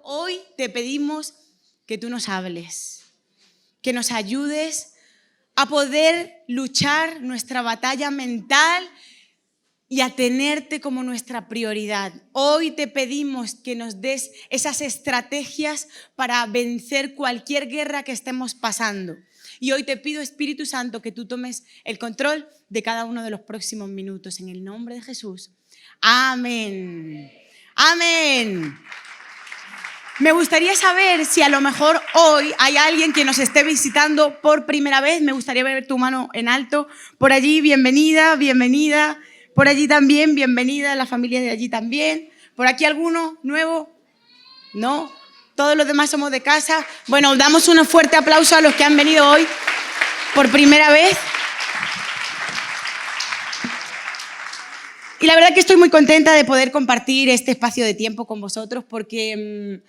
Hoy te pedimos que tú nos hables, que nos ayudes a poder luchar nuestra batalla mental y a tenerte como nuestra prioridad. Hoy te pedimos que nos des esas estrategias para vencer cualquier guerra que estemos pasando. Y hoy te pido, Espíritu Santo, que tú tomes el control de cada uno de los próximos minutos. En el nombre de Jesús. Amén. Amén. Me gustaría saber si a lo mejor hoy hay alguien que nos esté visitando por primera vez. Me gustaría ver tu mano en alto. Por allí, bienvenida, bienvenida. Por allí también, bienvenida, la familia de allí también. ¿Por aquí alguno nuevo? ¿No? Todos los demás somos de casa. Bueno, damos un fuerte aplauso a los que han venido hoy por primera vez. Y la verdad que estoy muy contenta de poder compartir este espacio de tiempo con vosotros porque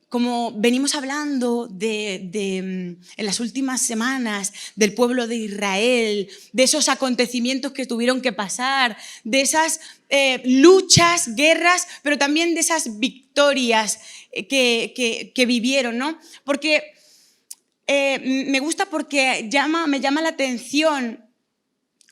como venimos hablando en las últimas semanas del pueblo de Israel, de esos acontecimientos que tuvieron que pasar, de esas luchas, guerras, pero también de esas victorias que vivieron, ¿no? Porque me gusta porque me llama la atención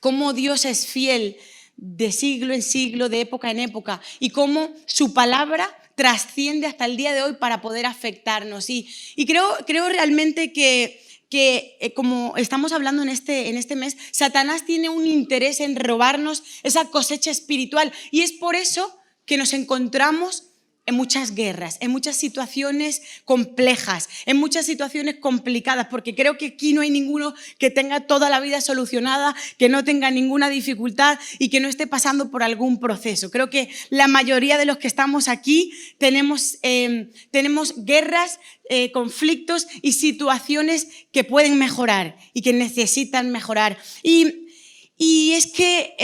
cómo Dios es fiel de siglo en siglo, de época en época, y cómo su palabra trasciende hasta el día de hoy para poder afectarnos. Y creo realmente que como estamos hablando en este mes, Satanás tiene un interés en robarnos esa cosecha espiritual. Y es por eso que nos encontramos en muchas guerras, en muchas situaciones complejas, en muchas situaciones complicadas, porque creo que aquí no hay ninguno que tenga toda la vida solucionada, que no tenga ninguna dificultad y que no esté pasando por algún proceso. Creo que la mayoría de los que estamos aquí tenemos guerras, conflictos y situaciones que pueden mejorar y que necesitan mejorar. Y es que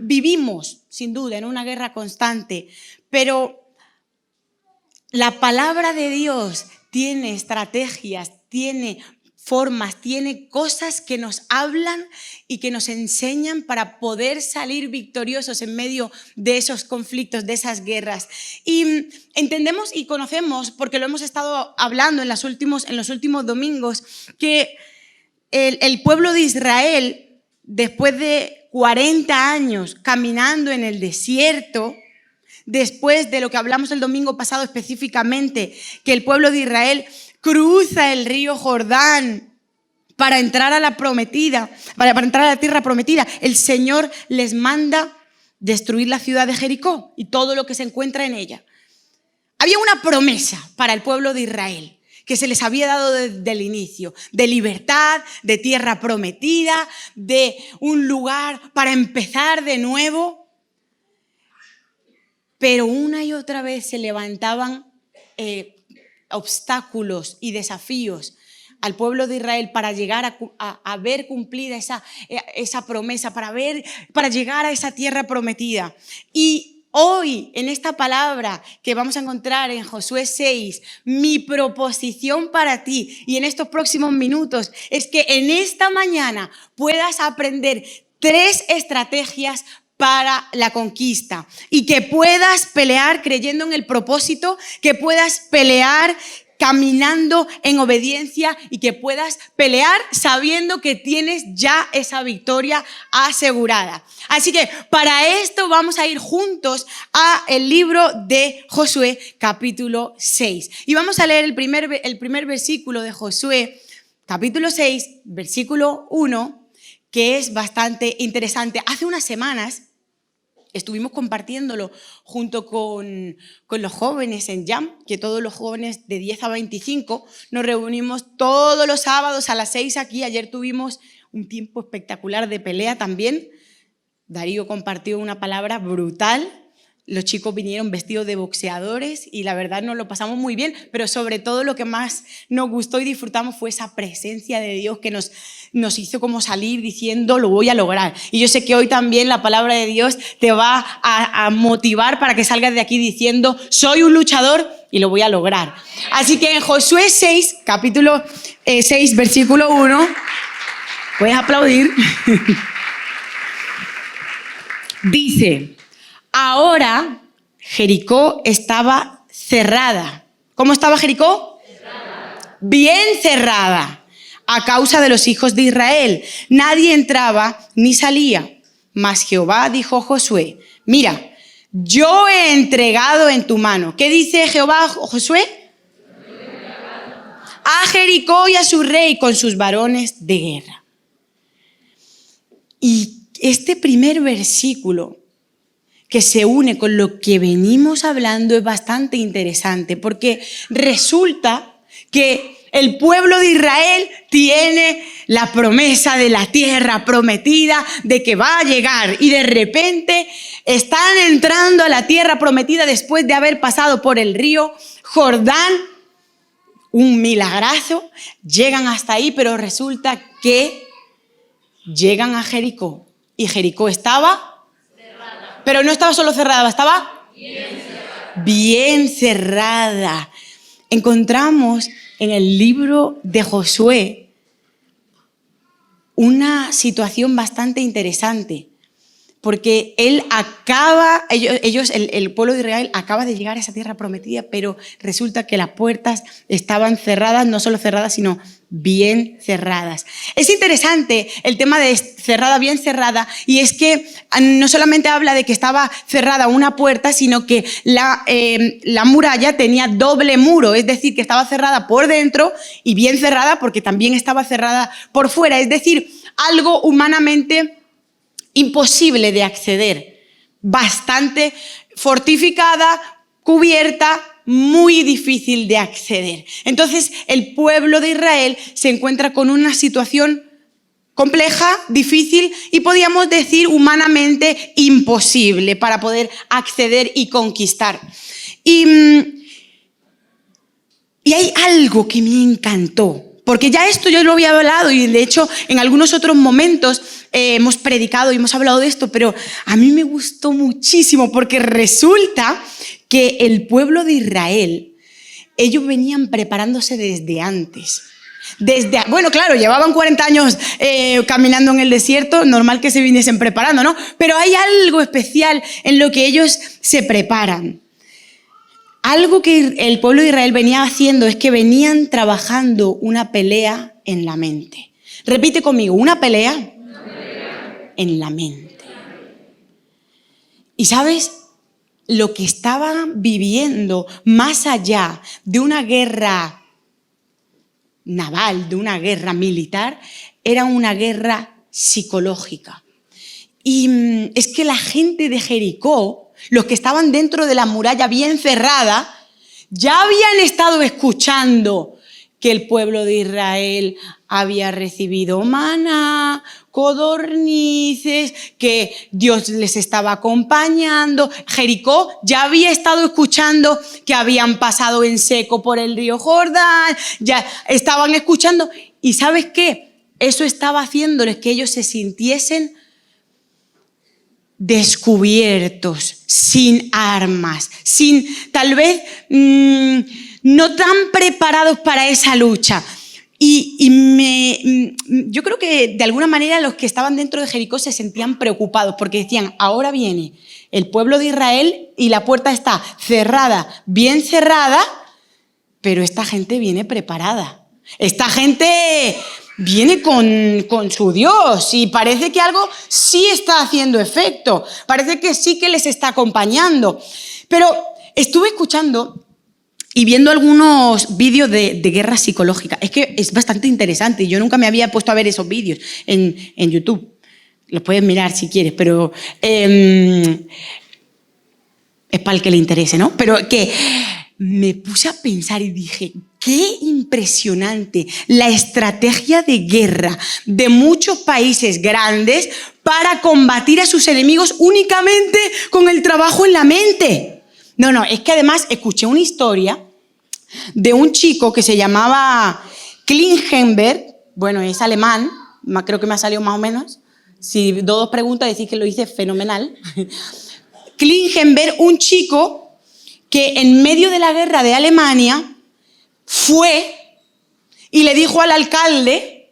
vivimos, sin duda, en una guerra constante, pero la palabra de Dios tiene estrategias, tiene formas, tiene cosas que nos hablan y que nos enseñan para poder salir victoriosos en medio de esos conflictos, de esas guerras. Y entendemos y conocemos, porque lo hemos estado hablando en los últimos domingos, que el pueblo de Israel, después de 40 años caminando en el desierto, después de lo que hablamos el domingo pasado específicamente, que el pueblo de Israel cruza el río Jordán para entrar a la tierra prometida, el Señor les manda destruir la ciudad de Jericó y todo lo que se encuentra en ella. Había una promesa para el pueblo de Israel que se les había dado desde el inicio, de libertad, de tierra prometida, de un lugar para empezar de nuevo. Pero una y otra vez se levantaban obstáculos y desafíos al pueblo de Israel para llegar a ver cumplida esa promesa, para llegar a esa tierra prometida. Y hoy, en esta palabra que vamos a encontrar en Josué 6, mi proposición para ti y en estos próximos minutos es que en esta mañana puedas aprender 3 estrategias para la conquista y que puedas pelear creyendo en el propósito, que puedas pelear caminando en obediencia y que puedas pelear sabiendo que tienes ya esa victoria asegurada. Así que para esto vamos a ir juntos al libro de Josué capítulo 6 y vamos a leer el primer versículo de Josué capítulo 6 versículo 1, que es bastante interesante. Hace unas semanas estuvimos compartiéndolo junto con los jóvenes en Jam, que todos los jóvenes de 10 a 25 nos reunimos todos los sábados a las 6 aquí. Ayer tuvimos un tiempo espectacular de pelea también. Darío compartió una palabra brutal. Los chicos vinieron vestidos de boxeadores y la verdad nos lo pasamos muy bien, pero sobre todo lo que más nos gustó y disfrutamos fue esa presencia de Dios que nos hizo como salir diciendo lo voy a lograr. Y yo sé que hoy también la palabra de Dios te va a motivar para que salgas de aquí diciendo soy un luchador y lo voy a lograr. Así que en Josué 6, capítulo 6, versículo 1, puedes aplaudir. Dice, ahora Jericó estaba cerrada. ¿Cómo estaba Jericó? Cerrada. Bien cerrada, a causa de los hijos de Israel. Nadie entraba ni salía. Mas Jehová dijo a Josué, mira, yo he entregado en tu mano. ¿Qué dice Jehová a Josué? A Jericó y a su rey con sus varones de guerra. Y este primer versículo que se une con lo que venimos hablando es bastante interesante, porque resulta que el pueblo de Israel tiene la promesa de la tierra prometida, de que va a llegar, y de repente están entrando a la tierra prometida después de haber pasado por el río Jordán, un milagrazo, llegan hasta ahí, pero resulta que llegan a Jericó, y Jericó estaba cerrada. Pero no estaba solo cerrada, estaba bien cerrada. Encontramos en el libro de Josué una situación bastante interesante, porque el pueblo de Israel acaba de llegar a esa tierra prometida, pero resulta que las puertas estaban cerradas, no solo cerradas, sino bien cerradas. Es interesante el tema de cerrada, bien cerrada, y es que no solamente habla de que estaba cerrada una puerta, sino que la muralla tenía doble muro, es decir, que estaba cerrada por dentro y bien cerrada porque también estaba cerrada por fuera, es decir, algo humanamente imposible de acceder, bastante fortificada, cubierta, muy difícil de acceder. Entonces, el pueblo de Israel se encuentra con una situación compleja, difícil y podríamos decir humanamente imposible para poder acceder y conquistar. Y hay algo que me encantó, porque ya esto yo lo había hablado y de hecho en algunos otros momentos hemos predicado y hemos hablado de esto, pero a mí me gustó muchísimo porque resulta que el pueblo de Israel, ellos venían preparándose desde antes. Bueno, claro, llevaban 40 años caminando en el desierto, normal que se viniesen preparando, ¿no? Pero hay algo especial en lo que ellos se preparan. Algo que el pueblo de Israel venía haciendo es que venían trabajando una pelea en la mente. Repite conmigo, una pelea en la mente. Y ¿sabes? Lo que estaban viviendo más allá de una guerra naval, de una guerra militar, era una guerra psicológica. Y es que la gente de Jericó, los que estaban dentro de la muralla bien cerrada, ya habían estado escuchando que el pueblo de Israel había recibido maná, codornices, que Dios les estaba acompañando. Jericó ya había estado escuchando que habían pasado en seco por el río Jordán, ya estaban escuchando. ¿Y sabes qué? Eso estaba haciéndoles que ellos se sintiesen descubiertos, sin armas, sin tal vez no tan preparados para esa lucha. Yo creo que de alguna manera los que estaban dentro de Jericó se sentían preocupados porque decían, ahora viene el pueblo de Israel y la puerta está cerrada, bien cerrada, pero esta gente viene preparada. Esta gente viene con su Dios y parece que algo sí está haciendo efecto, parece que sí que les está acompañando. Pero estuve escuchando y viendo algunos vídeos de guerra psicológica. Es que es bastante interesante y yo nunca me había puesto a ver esos vídeos en YouTube. Los puedes mirar si quieres, pero es para el que le interese, ¿no? Pero que me puse a pensar y dije, qué impresionante la estrategia de guerra de muchos países grandes para combatir a sus enemigos únicamente con el trabajo en la mente. No, es que además escuché una historia de un chico que se llamaba Klingenberg, bueno, es alemán, creo que me ha salido más o menos, si dos preguntas decís que lo hice fenomenal. Klingenberg, un chico que en medio de la guerra de Alemania fue y le dijo al alcalde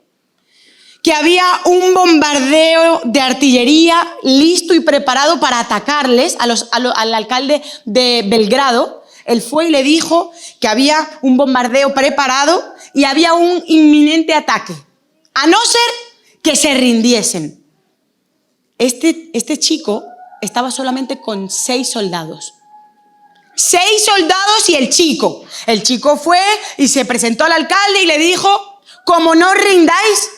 que había un bombardeo de artillería listo y preparado para atacarles al alcalde de Belgrado. Él fue y le dijo que había un bombardeo preparado y había un inminente ataque, a no ser que se rindiesen. Este chico estaba solamente con 6 soldados. 6 soldados y el chico. El chico fue y se presentó al alcalde y le dijo: como no rindáis,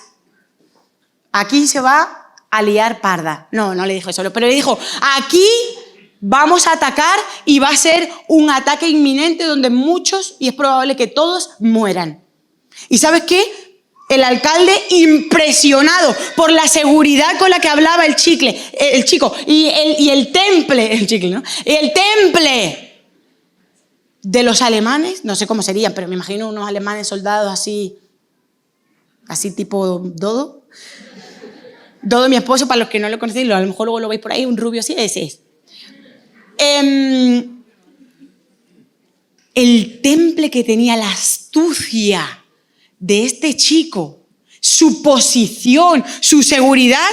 aquí se va a liar parda. No le dijo eso, pero le dijo: aquí vamos a atacar y va a ser un ataque inminente donde muchos, y es probable que todos, mueran. ¿Y sabes qué? El alcalde, impresionado por la seguridad con la que hablaba el chico y el temple de los alemanes, no sé cómo serían, pero me imagino unos alemanes soldados así tipo Dodo. Dodo, mi esposo, para los que no lo conocéis, a lo mejor luego lo veis por ahí, un rubio así, ese es. El temple que tenía, la astucia de este chico, su posición, su seguridad,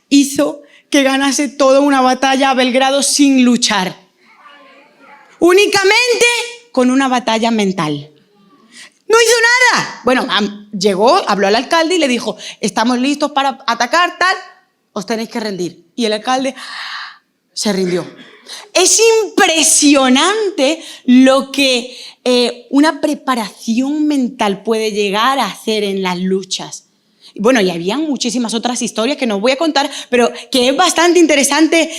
hizo que ganase toda una batalla a Belgrado sin luchar. Únicamente con una batalla mental. No hizo nada. Bueno, llegó, habló al alcalde y le dijo: estamos listos para atacar, tal, os tenéis que rendir. Y el alcalde se rindió. Es impresionante lo que una preparación mental puede llegar a hacer en las luchas. Bueno, y había muchísimas otras historias que no voy a contar, pero que es bastante interesante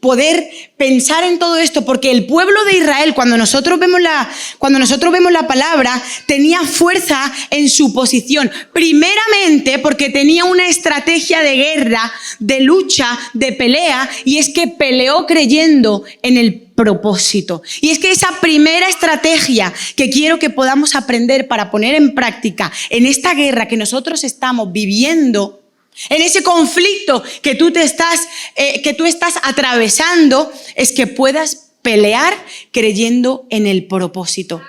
poder pensar en todo esto, porque el pueblo de Israel, cuando nosotros vemos la palabra, tenía fuerza en su posición. Primeramente porque tenía una estrategia de guerra, de lucha, de pelea, y es que peleó creyendo en el propósito. Y es que esa primera estrategia que quiero que podamos aprender para poner en práctica en esta guerra que nosotros estamos viviendo, en ese conflicto que tú estás atravesando, es que puedas pelear creyendo en el propósito.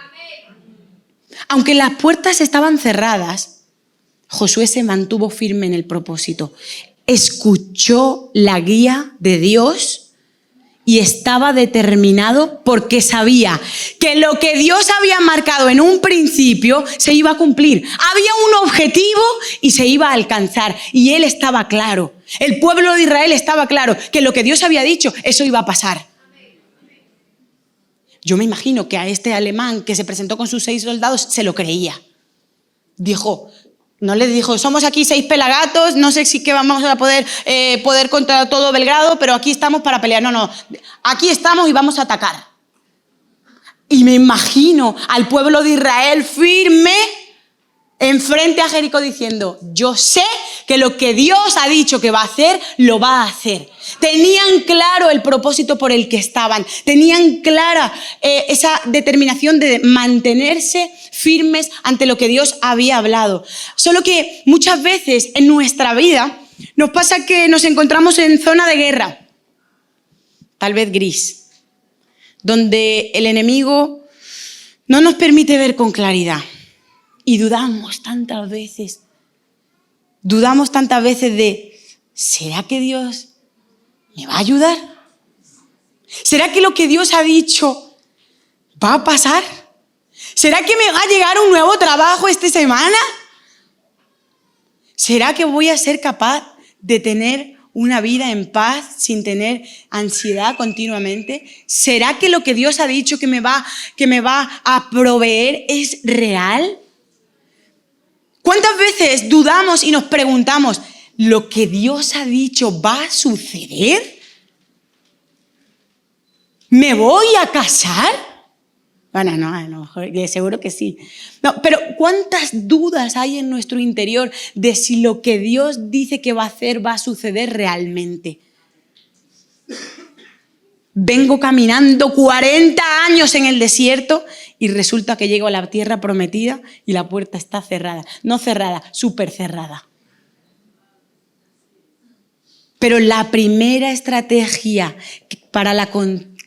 Aunque las puertas estaban cerradas, Josué se mantuvo firme en el propósito. Escuchó la guía de Dios y estaba determinado porque sabía que lo que Dios había marcado en un principio se iba a cumplir. Había un objetivo y se iba a alcanzar. Y él estaba claro. El pueblo de Israel estaba claro que lo que Dios había dicho, eso iba a pasar. Yo me imagino que a este alemán que se presentó con sus 6 soldados se lo creía. No le dijo: somos aquí 6 pelagatos, no sé si que vamos a poder contra todo Belgrado, pero aquí estamos para pelear. No, aquí estamos y vamos a atacar. Y me imagino al pueblo de Israel firme enfrente a Jericó diciendo: yo sé que lo que Dios ha dicho que va a hacer, lo va a hacer. Tenían claro el propósito por el que estaban, tenían clara esa determinación de mantenerse firmes ante lo que Dios había hablado. Solo que muchas veces en nuestra vida nos pasa que nos encontramos en zona de guerra, tal vez gris, donde el enemigo no nos permite ver con claridad. Y dudamos tantas veces de: ¿será que Dios me va a ayudar? ¿Será que lo que Dios ha dicho va a pasar? ¿Será que me va a llegar un nuevo trabajo esta semana? ¿Será que voy a ser capaz de tener una vida en paz sin tener ansiedad continuamente? ¿Será que lo que Dios ha dicho que me va a proveer es real? ¿Cuántas veces dudamos y nos preguntamos: ¿lo que Dios ha dicho va a suceder? ¿Me voy a casar? Bueno, no, a lo mejor, seguro que sí. No, pero ¿cuántas dudas hay en nuestro interior de si lo que Dios dice que va a hacer va a suceder realmente? Vengo caminando 40 años en el desierto y resulta que llego a la tierra prometida y la puerta está cerrada. No cerrada, súper cerrada. Pero la primera estrategia para la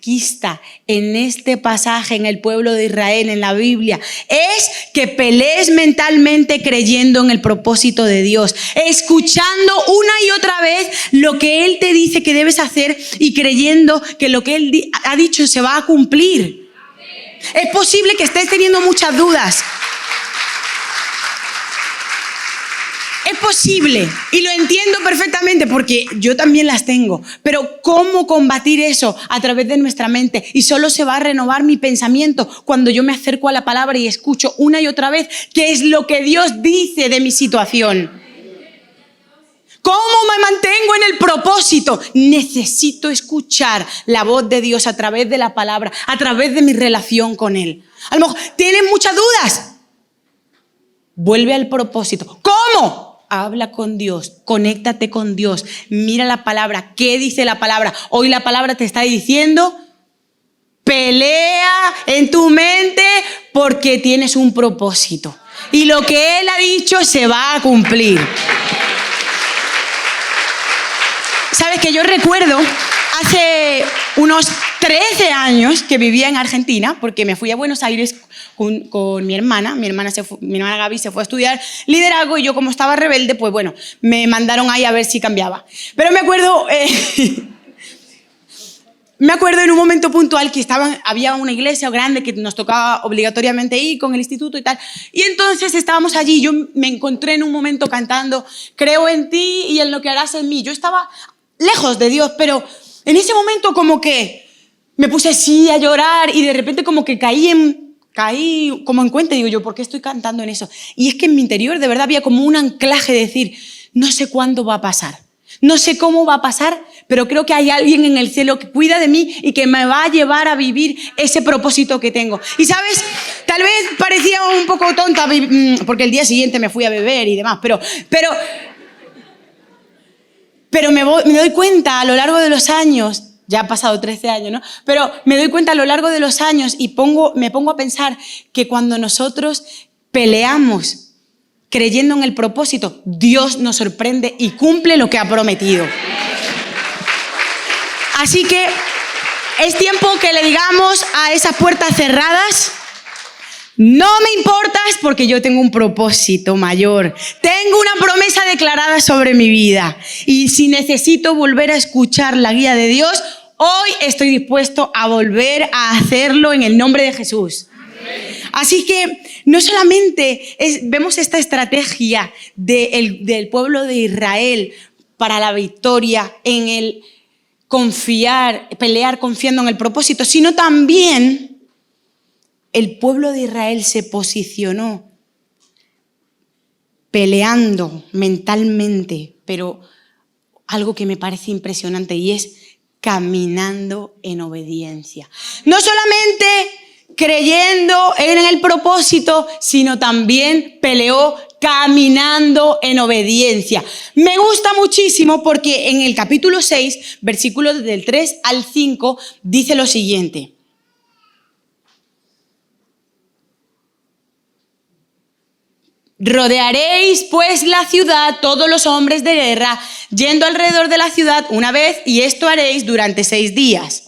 conquista en este pasaje, en el pueblo de Israel, en la Biblia, es que pelees mentalmente creyendo en el propósito de Dios, escuchando una y otra vez lo que Él te dice que debes hacer y creyendo que lo que Él ha dicho se va a cumplir. Es posible que estés teniendo muchas dudas. Es posible, y lo entiendo perfectamente porque yo también las tengo, pero ¿cómo combatir eso? A través de nuestra mente, y solo se va a renovar mi pensamiento cuando yo me acerco a la palabra y escucho una y otra vez qué es lo que Dios dice de mi situación. ¿Cómo me mantengo en el propósito? Necesito escuchar la voz de Dios a través de la palabra, a través de mi relación con Él. A lo mejor tienes muchas dudas. Vuelve al propósito. ¿Cómo? Habla con Dios, conéctate con Dios, mira la palabra. ¿Qué dice la palabra? Hoy la palabra te está diciendo, pelea en tu mente porque tienes un propósito. Y lo que Él ha dicho se va a cumplir. ¿Sabes que yo recuerdo hace unos 13 años que vivía en Argentina, porque me fui a Buenos Aires con mi hermana. Mi hermana Gaby se fue a estudiar liderazgo y yo, como estaba rebelde, pues bueno, me mandaron ahí a ver si cambiaba. Pero me acuerdo en un momento puntual que había una iglesia grande que nos tocaba obligatoriamente ir con el instituto y tal. Y entonces estábamos allí, yo me encontré en un momento cantando "Creo en ti y en lo que harás en mí". Yo estaba lejos de Dios, pero en ese momento como que me puse así a llorar y de repente como que caí como en cuenta. Digo yo, ¿por qué estoy cantando en eso? Y es que en mi interior de verdad había como un anclaje de decir, no sé cuándo va a pasar, no sé cómo va a pasar, pero creo que hay alguien en el cielo que cuida de mí y que me va a llevar a vivir ese propósito que tengo. Y ¿sabes? Tal vez parecía un poco tonta porque el día siguiente me fui a beber y demás, pero me doy cuenta a lo largo de los años, ya ha pasado 13 años, ¿no? Pero me doy cuenta a lo largo de los años y me pongo a pensar que cuando nosotros peleamos creyendo en el propósito, Dios nos sorprende y cumple lo que ha prometido. Así que es tiempo que le digamos a esas puertas cerradas, no me importas porque yo tengo un propósito mayor. Tengo una promesa declarada sobre mi vida. Y si necesito volver a escuchar la guía de Dios, hoy estoy dispuesto a volver a hacerlo en el nombre de Jesús. Así que no solamente vemos esta estrategia del pueblo de Israel para la victoria en el pelear confiando en el propósito, sino también el pueblo de Israel se posicionó peleando mentalmente, pero algo que me parece impresionante y es caminando en obediencia. No solamente creyendo en el propósito, sino también peleó caminando en obediencia. Me gusta muchísimo porque en el capítulo 6, versículos del 3 al 5, dice lo siguiente. Rodearéis pues la ciudad, todos los hombres de guerra, yendo alrededor de la ciudad una vez, y esto haréis durante 6 días.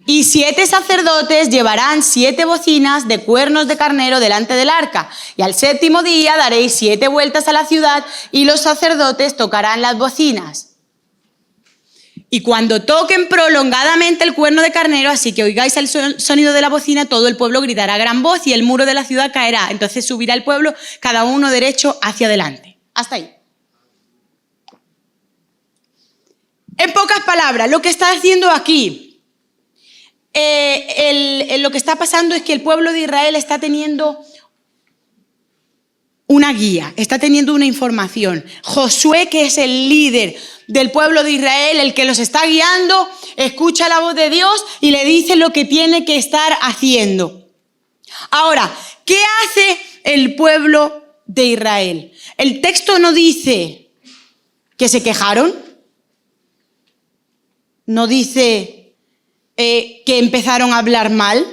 Y 7 sacerdotes llevarán 7 bocinas de cuernos de carnero delante del arca. Y al 7º día daréis 7 vueltas a la ciudad y los sacerdotes tocarán las bocinas. Y cuando toquen prolongadamente el cuerno de carnero, así que oigáis el sonido de la bocina, todo el pueblo gritará a gran voz y el muro de la ciudad caerá. Entonces subirá el pueblo, cada uno derecho hacia adelante. Hasta ahí. En pocas palabras, lo que está haciendo aquí, lo que está pasando es que el pueblo de Israel está teniendo una guía, está teniendo una información. Josué, que es el líder del pueblo de Israel, el que los está guiando, escucha la voz de Dios y le dice lo que tiene que estar haciendo. Ahora, ¿qué hace el pueblo de Israel? El texto no dice que se quejaron, no dice que empezaron a hablar mal,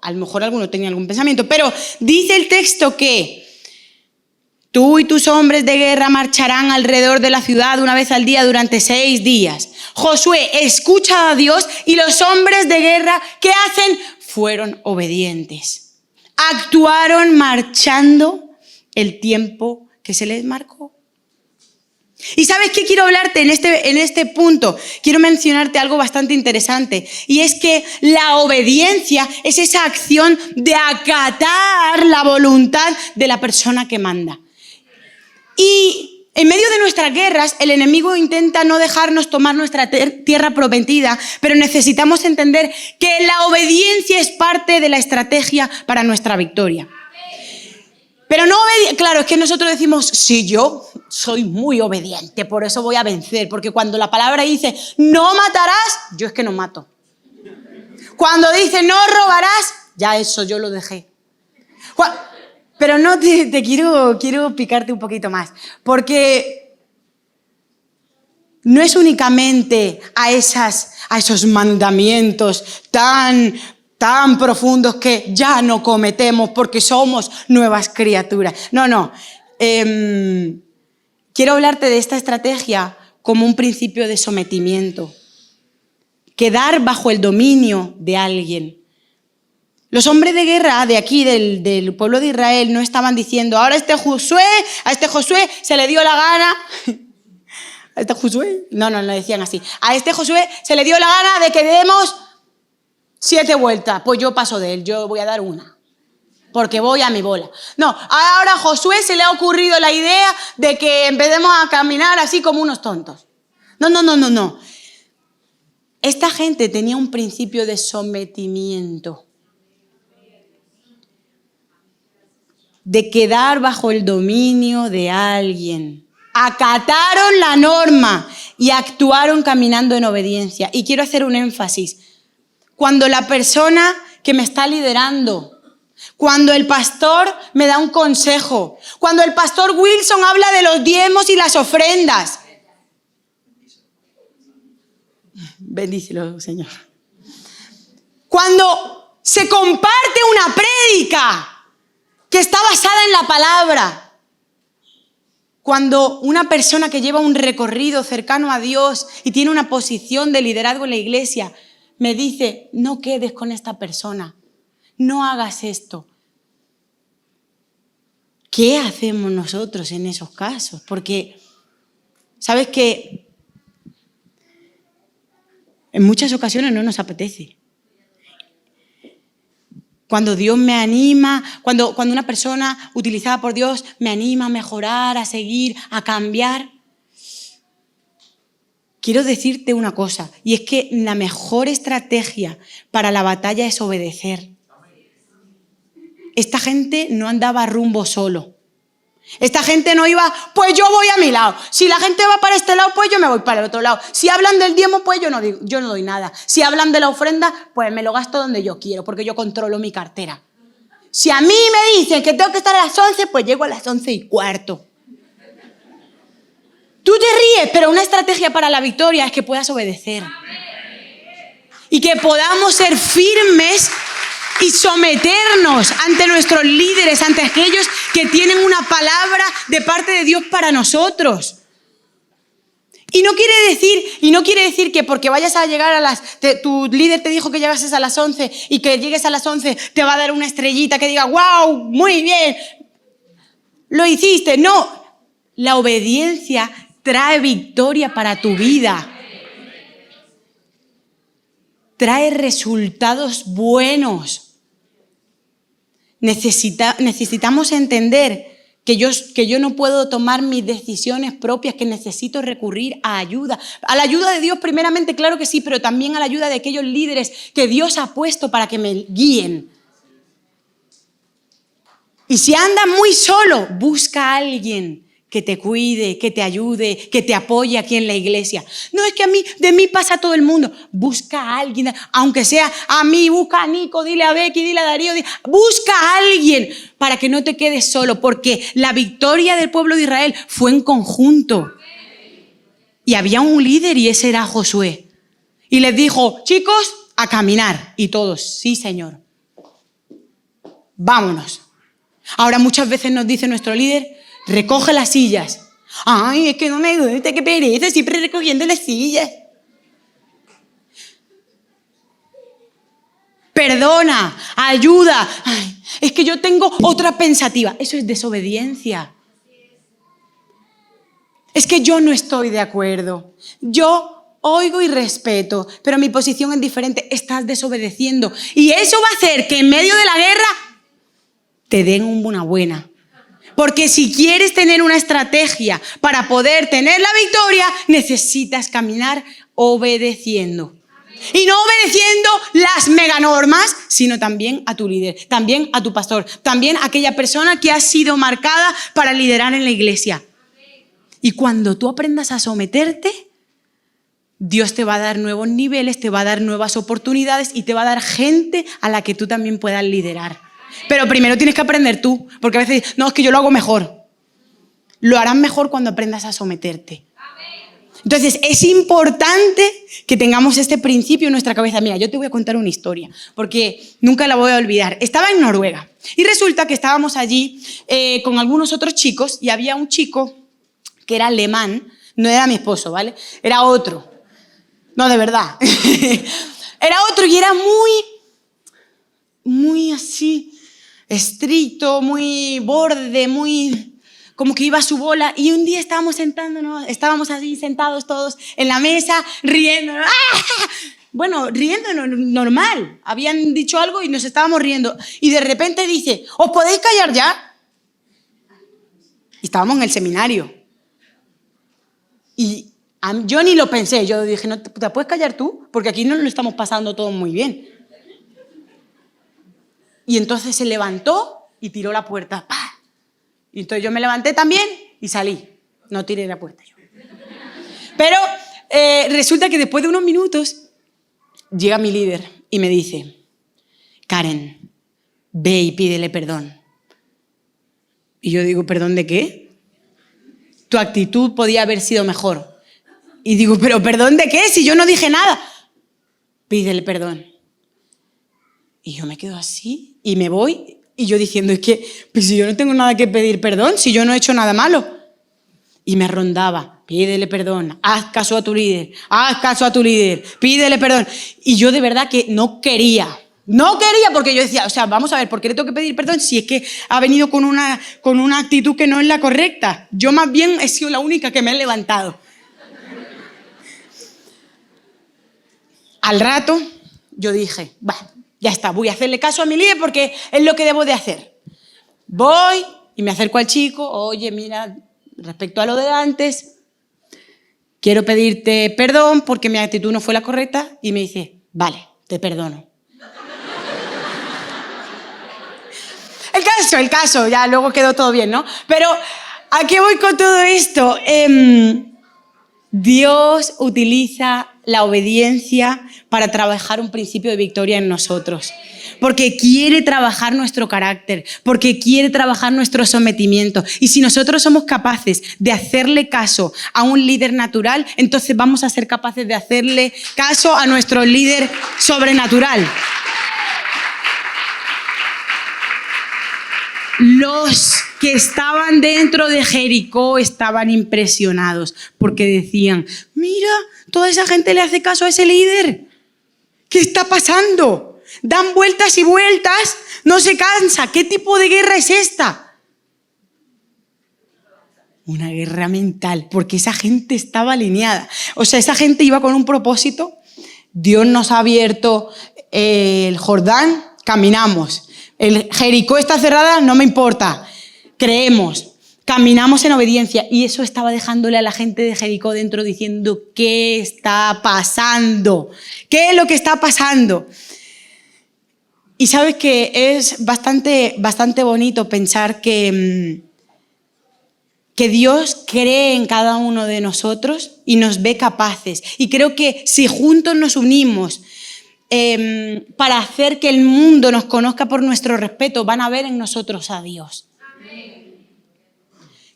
a lo mejor alguno tenía algún pensamiento, pero dice el texto que Tú y tus hombres de guerra marcharán alrededor de la ciudad una vez al día durante 6 días. Josué escucha a Dios y los hombres de guerra, ¿qué hacen? Fueron obedientes. Actuaron marchando el tiempo que se les marcó. ¿Y sabes qué quiero hablarte en este punto? Quiero mencionarte algo bastante interesante, y es que la obediencia es esa acción de acatar la voluntad de la persona que manda. Y en medio de nuestras guerras, el enemigo intenta no dejarnos tomar nuestra tierra prometida, pero necesitamos entender que la obediencia es parte de la estrategia para nuestra victoria. Pero no claro, es que nosotros decimos, sí, yo soy muy obediente, por eso voy a vencer, porque cuando la palabra dice, no matarás, yo es que no mato. Cuando dice, no robarás, ya eso yo lo dejé. Pero no te quiero picarte un poquito más, porque no es únicamente a esos mandamientos tan profundos que ya no cometemos porque somos nuevas criaturas. No. Quiero hablarte de esta estrategia como un principio de sometimiento. Quedar bajo el dominio de alguien. Los hombres de guerra de aquí, del pueblo de Israel, no estaban diciendo, ahora a este Josué se le dio la gana. ¿A este Josué? No decían así. A este Josué se le dio la gana de que demos 7 vueltas. Pues yo paso de él, yo voy a dar 1. Porque voy a mi bola. No, ahora a Josué se le ha ocurrido la idea de que empecemos a caminar así como unos tontos. No. Esta gente tenía un principio de sometimiento. De quedar bajo el dominio de alguien. Acataron la norma y actuaron caminando en obediencia. Y quiero hacer un énfasis. Cuando la persona que me está liderando, cuando el pastor me da un consejo, cuando el pastor Wilson habla de los diezmos y las ofrendas. Bendícelo, Señor. Cuando se comparte una prédica que está basada en la palabra. Cuando una persona que lleva un recorrido cercano a Dios y tiene una posición de liderazgo en la iglesia me dice, no quedes con esta persona, no hagas esto. ¿Qué hacemos nosotros en esos casos? Porque, ¿sabes qué? En muchas ocasiones no nos apetece. Cuando Dios me anima, cuando una persona utilizada por Dios me anima a mejorar, a seguir, a cambiar. Quiero decirte una cosa, y es que la mejor estrategia para la batalla es obedecer. Esta gente no andaba rumbo solo. Esta gente no iba, pues yo voy a mi lado. Si la gente va para este lado, pues yo me voy para el otro lado. Si hablan del diezmo, pues yo no doy nada. Si hablan de la ofrenda, pues me lo gasto donde yo quiero, porque yo controlo mi cartera. Si a mí me dicen que tengo que estar a las 11, pues llego a las 11:15. Tú te ríes, pero una estrategia para la victoria es que puedas obedecer. Y que podamos ser firmes y someternos ante nuestros líderes, ante aquellos que tienen una palabra de parte de Dios para nosotros. Y no quiere decir que porque vayas a llegar tu líder te dijo que llegases a las 11 y que llegues a las 11 te va a dar una estrellita que diga, wow, muy bien, lo hiciste. No, la obediencia trae victoria para tu vida. Trae resultados buenos. Necesitamos entender que yo no puedo tomar mis decisiones propias, que necesito recurrir a ayuda. A la ayuda de Dios primeramente, claro que sí, pero también a la ayuda de aquellos líderes que Dios ha puesto para que me guíen. Y si andas muy solo, busca a alguien que te cuide, que te ayude, que te apoye aquí en la iglesia. No es que de mí pasa todo el mundo. Busca a alguien, aunque sea a mí, busca a Nico, dile a Becky, dile a Darío, busca a alguien para que no te quedes solo, porque la victoria del pueblo de Israel fue en conjunto. Y había un líder y ese era Josué. Y les dijo, chicos, a caminar. Y todos, sí, Señor. Vámonos. Ahora muchas veces nos dice nuestro líder, Recoge las sillas. Ay, es que no me gusta, qué pereza, siempre recogiendo las sillas. Perdona, ayuda. Ay, es que yo tengo otra pensativa. Eso es desobediencia. Es que yo no estoy de acuerdo. Yo oigo y respeto, pero mi posición es diferente. Estás desobedeciendo. Y eso va a hacer que en medio de la guerra te den una buena. Porque si quieres tener una estrategia para poder tener la victoria, necesitas caminar obedeciendo. Y no obedeciendo las meganormas, sino también a tu líder, también a tu pastor, también a aquella persona que ha sido marcada para liderar en la iglesia. Y cuando tú aprendas a someterte, Dios te va a dar nuevos niveles, te va a dar nuevas oportunidades y te va a dar gente a la que tú también puedas liderar. Pero primero tienes que aprender tú, porque a veces dices, no, es que yo lo hago mejor. Lo harás mejor cuando aprendas a someterte. Entonces, es importante que tengamos este principio en nuestra cabeza. Mira, yo te voy a contar una historia, porque nunca la voy a olvidar. Estaba en Noruega y resulta que estábamos allí con algunos otros chicos y había un chico que era alemán, no era mi esposo, ¿vale? Era otro. No, de verdad. Era otro y era muy así, estricto, muy borde, muy... como que iba a su bola, y un día estábamos así sentados todos en la mesa, riendo. ¡Ah! Bueno, riendo normal. Habían dicho algo y nos estábamos riendo. Y de repente dice, ¿os podéis callar ya? Y estábamos en el seminario. Y yo ni lo pensé. Yo dije, ¿no te puedes callar tú? Porque aquí no lo estamos pasando todo muy bien. Y entonces se levantó y tiró la puerta. ¡Pah! Y entonces yo me levanté también y salí. No tiré la puerta yo. Pero resulta que después de unos minutos llega mi líder y me dice, Karen, ve y pídele perdón. Y yo digo, ¿perdón de qué? Tu actitud podía haber sido mejor. Y digo, ¿pero perdón de qué? Si yo no dije nada. Pídele perdón. Y yo me quedo así y me voy. Y yo diciendo, es que pues si yo no tengo nada que pedir perdón, si yo no he hecho nada malo. Y me rondaba, pídele perdón, haz caso a tu líder, pídele perdón. Y yo de verdad que no quería porque yo decía, o sea, vamos a ver, ¿por qué le tengo que pedir perdón si es que ha venido con una actitud que no es la correcta? Yo más bien he sido la única que me he levantado. Al rato yo dije, bueno, ya está, voy a hacerle caso a mi líder porque es lo que debo de hacer. Voy y me acerco al chico, oye, mira, respecto a lo de antes, quiero pedirte perdón porque mi actitud no fue la correcta. Y me dice, vale, te perdono. El caso, ya luego quedó todo bien, ¿no? Pero ¿a qué voy con todo esto? Dios utiliza la obediencia para trabajar un principio de victoria en nosotros. Porque quiere trabajar nuestro carácter, porque quiere trabajar nuestro sometimiento. Y si nosotros somos capaces de hacerle caso a un líder natural, entonces vamos a ser capaces de hacerle caso a nuestro líder sobrenatural. Los que estaban dentro de Jericó estaban impresionados porque decían, mira, toda esa gente le hace caso a ese líder. ¿Qué está pasando? Dan vueltas y vueltas, no se cansa. ¿Qué tipo de guerra es esta? Una guerra mental, porque esa gente estaba alineada. O sea, esa gente iba con un propósito. Dios nos ha abierto el Jordán, caminamos. El Jericó está cerrada, no me importa. Creemos, caminamos en obediencia. Y eso estaba dejándole a la gente de Jericó dentro diciendo, ¿qué está pasando? ¿Qué es lo que está pasando? Y sabes que es bastante bonito pensar que Dios cree en cada uno de nosotros y nos ve capaces. Y creo que si juntos nos unimos para hacer que el mundo nos conozca por nuestro respeto, van a ver en nosotros a Dios. Amén.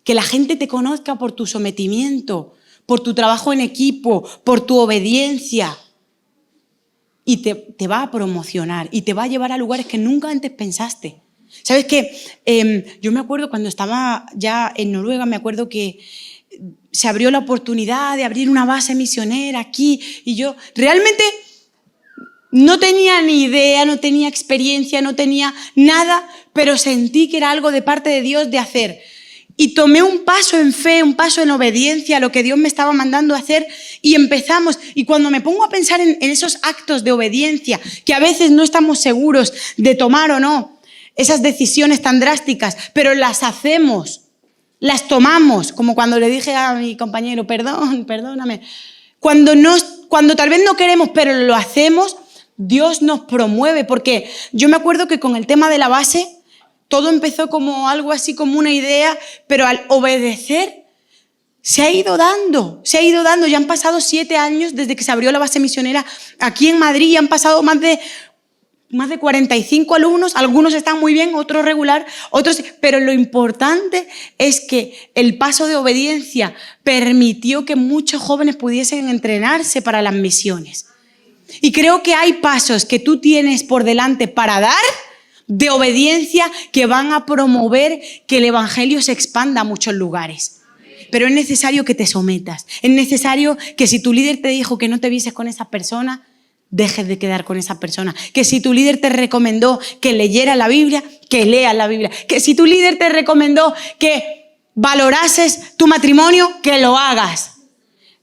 Que la gente te conozca por tu sometimiento, por tu trabajo en equipo, por tu obediencia. Y te va a promocionar y te va a llevar a lugares que nunca antes pensaste. ¿Sabes qué? Yo me acuerdo cuando estaba ya en Noruega, me acuerdo que se abrió la oportunidad de abrir una base misionera aquí y yo realmente no tenía ni idea, no tenía experiencia, no tenía nada, pero sentí que era algo de parte de Dios de hacer. Y tomé un paso en fe, un paso en obediencia a lo que Dios me estaba mandando a hacer y empezamos. Y cuando me pongo a pensar en esos actos de obediencia, que a veces no estamos seguros de tomar o no, esas decisiones tan drásticas, pero las hacemos, las tomamos, como cuando le dije a mi compañero, perdóname. Cuando tal vez no queremos, pero lo hacemos, Dios nos promueve, porque yo me acuerdo que con el tema de la base, todo empezó como algo así, como una idea, pero al obedecer se ha ido dando. Ya han pasado 7 años desde que se abrió la base misionera aquí en Madrid, y han pasado más de 45 alumnos, algunos están muy bien, otros regular, otros, pero lo importante es que el paso de obediencia permitió que muchos jóvenes pudiesen entrenarse para las misiones. Y creo que hay pasos que tú tienes por delante para dar de obediencia que van a promover que el evangelio se expanda a muchos lugares. Pero es necesario que te sometas. Es necesario que si tu líder te dijo que no te vieses con esa persona, dejes de quedar con esa persona. Que si tu líder te recomendó que leyeras la Biblia, que leas la Biblia. Que si tu líder te recomendó que valorases tu matrimonio, que lo hagas.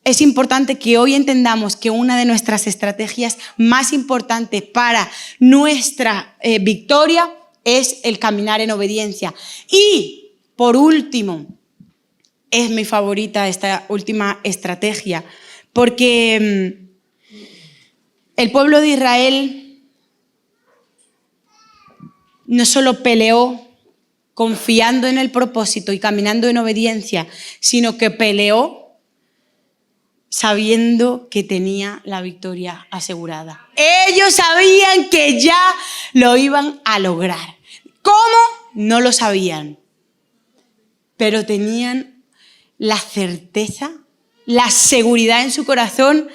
Es importante que hoy entendamos que una de nuestras estrategias más importantes para nuestra victoria es el caminar en obediencia. Y, por último, es mi favorita esta última estrategia, porque el pueblo de Israel no solo peleó confiando en el propósito y caminando en obediencia, sino que peleó sabiendo que tenía la victoria asegurada. Ellos sabían que ya lo iban a lograr. ¿Cómo? No lo sabían. Pero tenían la certeza, la seguridad en su corazón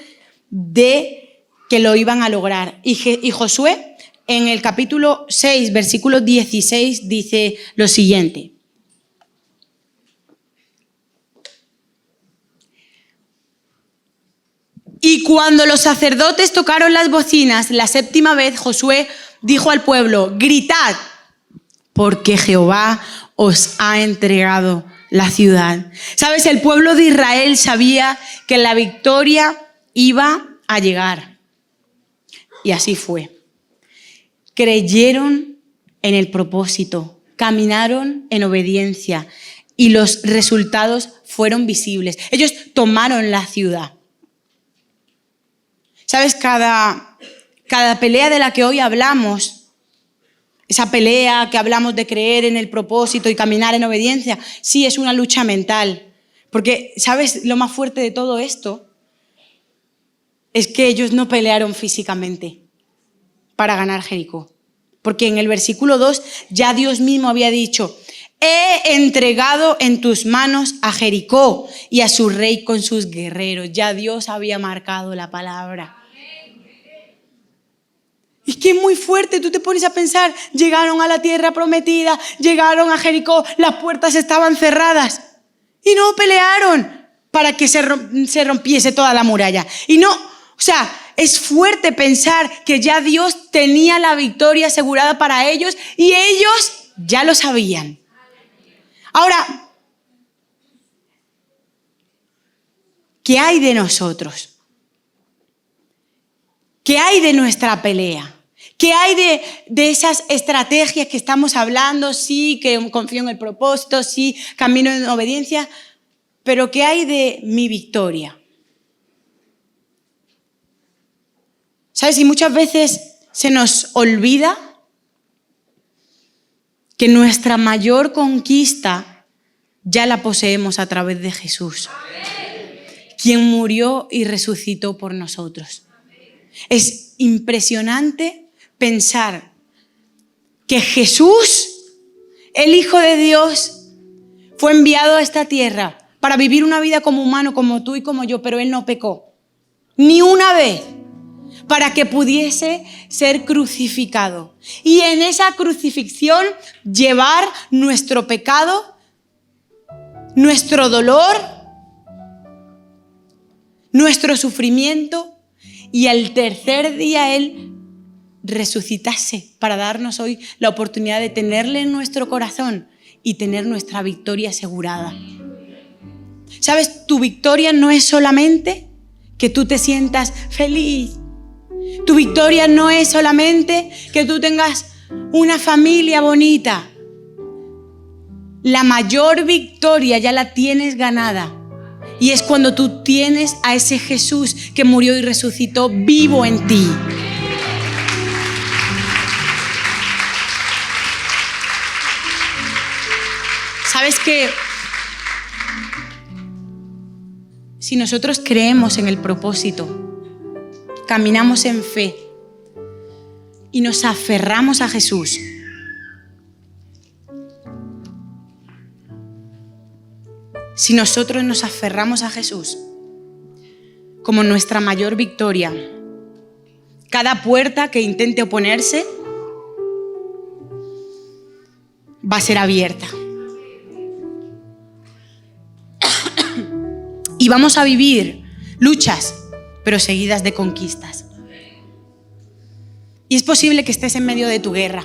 de que lo iban a lograr. Y Josué, en el capítulo 6, versículo 16, dice lo siguiente. Y cuando los sacerdotes tocaron las bocinas la 7ª vez, Josué dijo al pueblo: gritad, porque Jehová os ha entregado la ciudad. ¿Sabes? El pueblo de Israel sabía que la victoria iba a llegar. Y así fue. Creyeron en el propósito, caminaron en obediencia y los resultados fueron visibles. Ellos tomaron la ciudad. ¿Sabes? Cada pelea de la que hoy hablamos, esa pelea que hablamos de creer en el propósito y caminar en obediencia, sí es una lucha mental. Porque, ¿sabes? Lo más fuerte de todo esto es que ellos no pelearon físicamente para ganar Jericó. Porque en el versículo 2 ya Dios mismo había dicho: he entregado en tus manos a Jericó y a su rey con sus guerreros. Ya Dios había marcado la palabra. Es que es muy fuerte, tú te pones a pensar, llegaron a la tierra prometida, llegaron a Jericó, las puertas estaban cerradas y no pelearon para que se rompiese toda la muralla. Y no, o sea, es fuerte pensar que ya Dios tenía la victoria asegurada para ellos y ellos ya lo sabían. Ahora, ¿qué hay de nosotros? ¿Qué hay de nuestra pelea? ¿Qué hay de esas estrategias que estamos hablando? Sí, que confío en el propósito, sí, camino en obediencia, pero ¿qué hay de mi victoria? ¿Sabes? Y muchas veces se nos olvida que nuestra mayor conquista ya la poseemos a través de Jesús, quien murió y resucitó por nosotros. Es impresionante pensar que Jesús, el Hijo de Dios, fue enviado a esta tierra para vivir una vida como humano, como tú y como yo, pero Él no pecó. Ni una vez. para que pudiese ser crucificado. Y en esa crucifixión llevar nuestro pecado, nuestro dolor, nuestro sufrimiento, y al tercer día Él resucitase para darnos hoy la oportunidad de tenerle en nuestro corazón y tener nuestra victoria asegurada. ¿Sabes? Tu victoria no es solamente que tú te sientas feliz. Tu victoria no es solamente que tú tengas una familia bonita. La mayor victoria ya la tienes ganada. Y es cuando tú tienes a ese Jesús que murió y resucitó vivo en ti. ¿Sabes qué? Si nosotros creemos en el propósito, caminamos en fe y nos aferramos a Jesús, si nosotros nos aferramos a Jesús como nuestra mayor victoria, cada puerta que intente oponerse va a ser abierta. Y vamos a vivir luchas, pero seguidas de conquistas. Y es posible que estés en medio de tu guerra.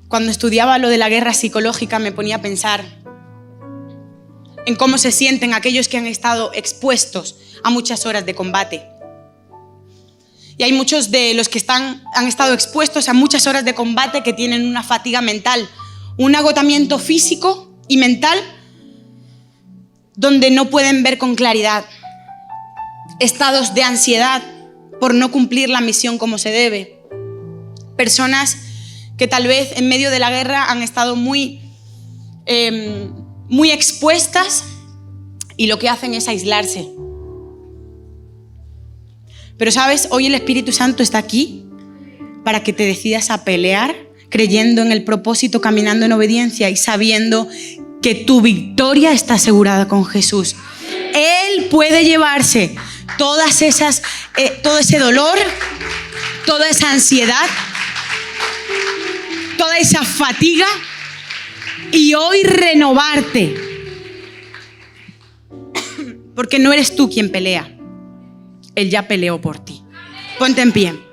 Cuando estudiaba lo de la guerra psicológica me ponía a pensar en cómo se sienten aquellos que han estado expuestos a muchas horas de combate. Y hay muchos de los que han estado expuestos a muchas horas de combate que tienen una fatiga mental, un agotamiento físico y mental donde no pueden ver con claridad, estados de ansiedad por no cumplir la misión como se debe, personas que tal vez en medio de la guerra han estado muy expuestas y lo que hacen es aislarse. Pero sabes, hoy el Espíritu Santo está aquí para que te decidas a pelear, creyendo en el propósito, caminando en obediencia y sabiendo que tu victoria está asegurada con Jesús. Él puede llevarse todo ese dolor, toda esa ansiedad, toda esa fatiga y hoy renovarte. Porque no eres tú quien pelea. Él ya peleó por ti. Ponte en pie.